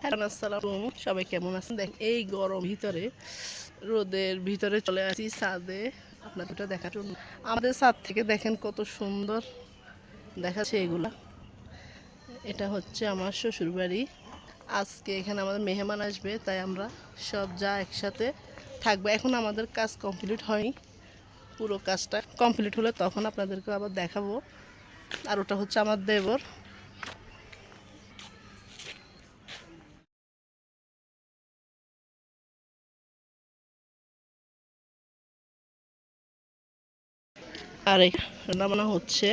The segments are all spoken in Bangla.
হ্যালো আসসালামু সবাই কেমন আছেন? দেখ এই গরম ভিতরে রোদের ভিতরে চলে আসি ছাদে আপনাদেরটা দেখার জন্য। আমাদের ছাদ থেকে দেখেন কত সুন্দর দেখাচ্ছে এগুলা। এটা হচ্ছে আমার শ্বশুর বাড়ি। আজকে এখানে আমাদের মেহমান আসবে, তাই আমরা সব যা একসাথে থাকবো। এখন আমাদের কাজ কমপ্লিট হয়নি, পুরো কাজটা কমপ্লিট হলে তখন আপনাদেরকে আবার দেখাবো। আর ওটা হচ্ছে আমার দেবর। আর রান্না বান্না হচ্ছে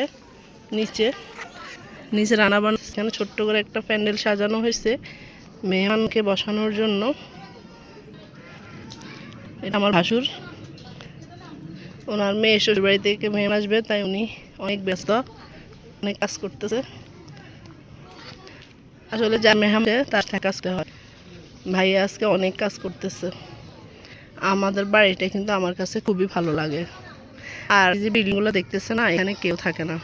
নিচে নিচে রান্না বান্না। এখানে ছোট্ট করে একটা প্যান্ডেল সাজানো হয়েছে মেহমানকে বসানোর জন্য। এটা আমার ভাসুর, ওনার মেয়ে শ্বশুর বাড়ি থেকে মেহমান আসবে, তাই উনি অনেক ব্যস্ত, অনেক কাজ করতেছে। আসলে যা মেহমান তার সাথে কাজ করতে হয়। ভাইয়া আজকে অনেক কাজ করতেছে। আমাদের বাড়িটা কিন্তু আমার কাছে খুবই ভালো লাগে। আর যে বিল্ডিংগুলো দেখতেছে না, এখানে কেউ থাকে না,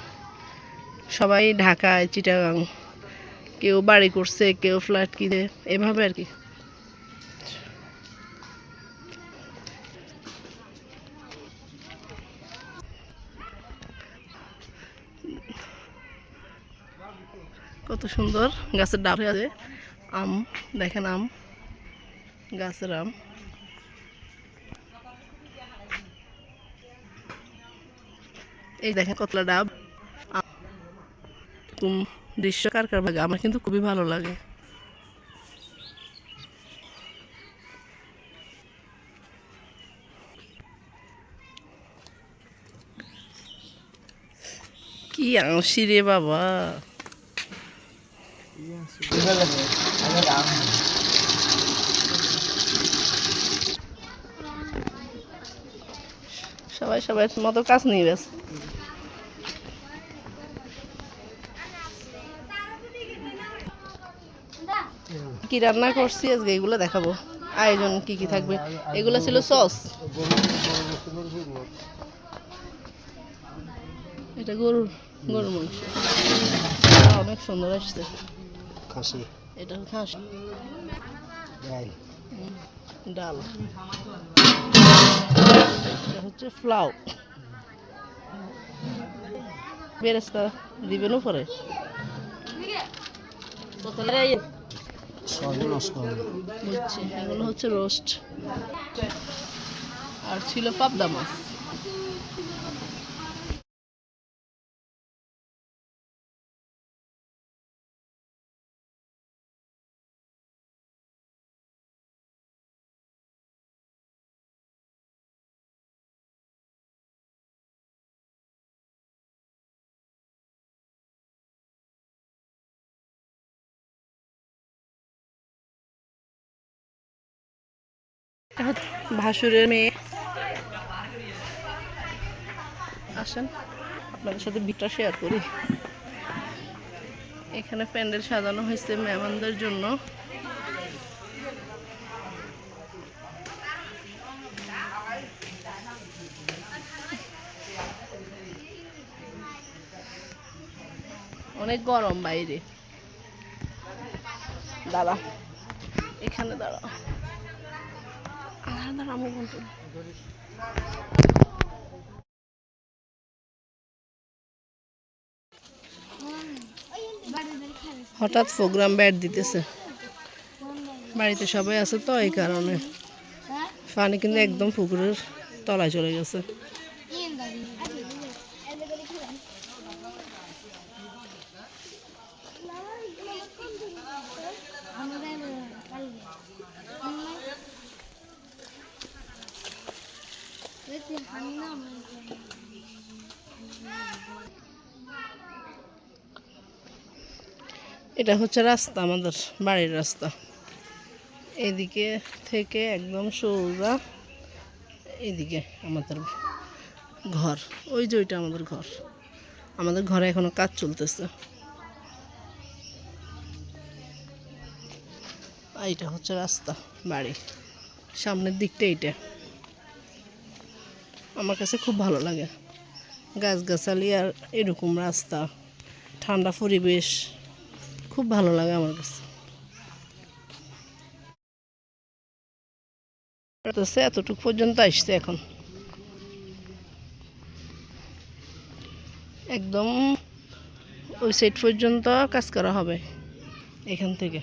সবাই ঢাকায়, চিটাগাং, কেউ বাড়ি করছে, কেউ ফ্ল্যাট কিনে, এভাবে আর কি। কত সুন্দর গাছের ডাল আছে, আম দেখেন, আম গাছের আম। এই দেখেন কতলা ডাব। দৃশ্য কার কার ভাগে, আমার কিন্তু খুবই ভালো লাগে। কি আঁশি রে বাবা! সবাই সবাই মতো কাজ নিয়ে ব্যস্ত। কি রান্না করছি আজকে এগুলো দেখাবো। আয়োজন কি কি থাকবে, এগুলো ছিল সস। এটা গরুর গরুর মাংস, অনেক সুন্দর আসছে। এটা খাসি ডাল, এটা হচ্ছে ফ্লাউ। বেরেস্তা দিবেন উপরে। বুঝছি, এগুলো হচ্ছে রোস্ট। আর ছিল পাবদা মাছ। ভাসুরের মেয়ে, আসেন আপনাদের সাথে ভিডিওটা শেয়ার করি। এখানে প্যান্ডেল সাজানো হয়েছে মেহমানদের জন্য। অনেক গরম বাইরে। দাঁড়া, এখানে দাঁড়া, দাঁড়া আমি বলছি। হঠাৎ প্রোগ্রাম ব্যাট দিতেছে, বাড়িতে সবাই আছে তো এই কারণে। পানি কিন্তু একদম পুকুরের তলায় চলে গেছে। এটা হচ্ছে রাস্তা, আমাদের বাড়ির রাস্তা। এদিকে থেকে একদম সোজা এদিকে আমাদের ঘর। ওই যে ওইটা আমাদের ঘর। আমাদের ঘরে এখনো কাজ চলতেছে। এইটা হচ্ছে রাস্তা, বাড়ি সামনের দিকটা। এইটা আমার কাছে খুব ভালো লাগে, গাছগাছালি আর এরকম রাস্তা, ঠান্ডা পরিবেশ, খুব ভালো লাগে আমার কাছে। এতটুকু পর্যন্ত আসছে এখন, একদম ওই সাইড পর্যন্ত কাজ করা হবে এখান থেকে।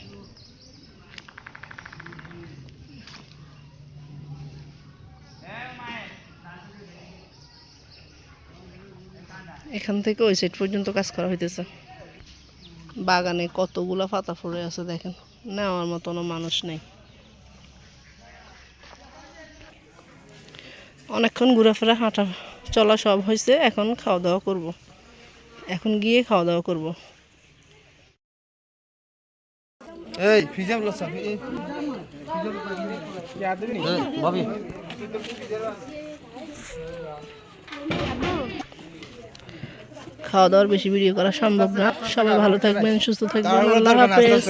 এখান থেকে ওই সাইড পর্যন্ত কাজ করা হইতেছে। বাগানে কতগুলা পাতা পড়ে আছে দেখেন, নেওয়ার মতনও মানুষ নেই। অনেকক্ষণ ঘোরাফেরা হাঁটা চলা সব হয়েছে, এখন খাওয়া দাওয়া করব। এখন গিয়ে খাওয়া দাওয়া করব। এই ফিজাম লসা এই ভাবি খাওয়া দাওয়ার বেশি ভিডিও করা সম্ভব না। সবাই ভালো থাকবেন, সুস্থ থাকবেন। আল্লাহ হাফেজ।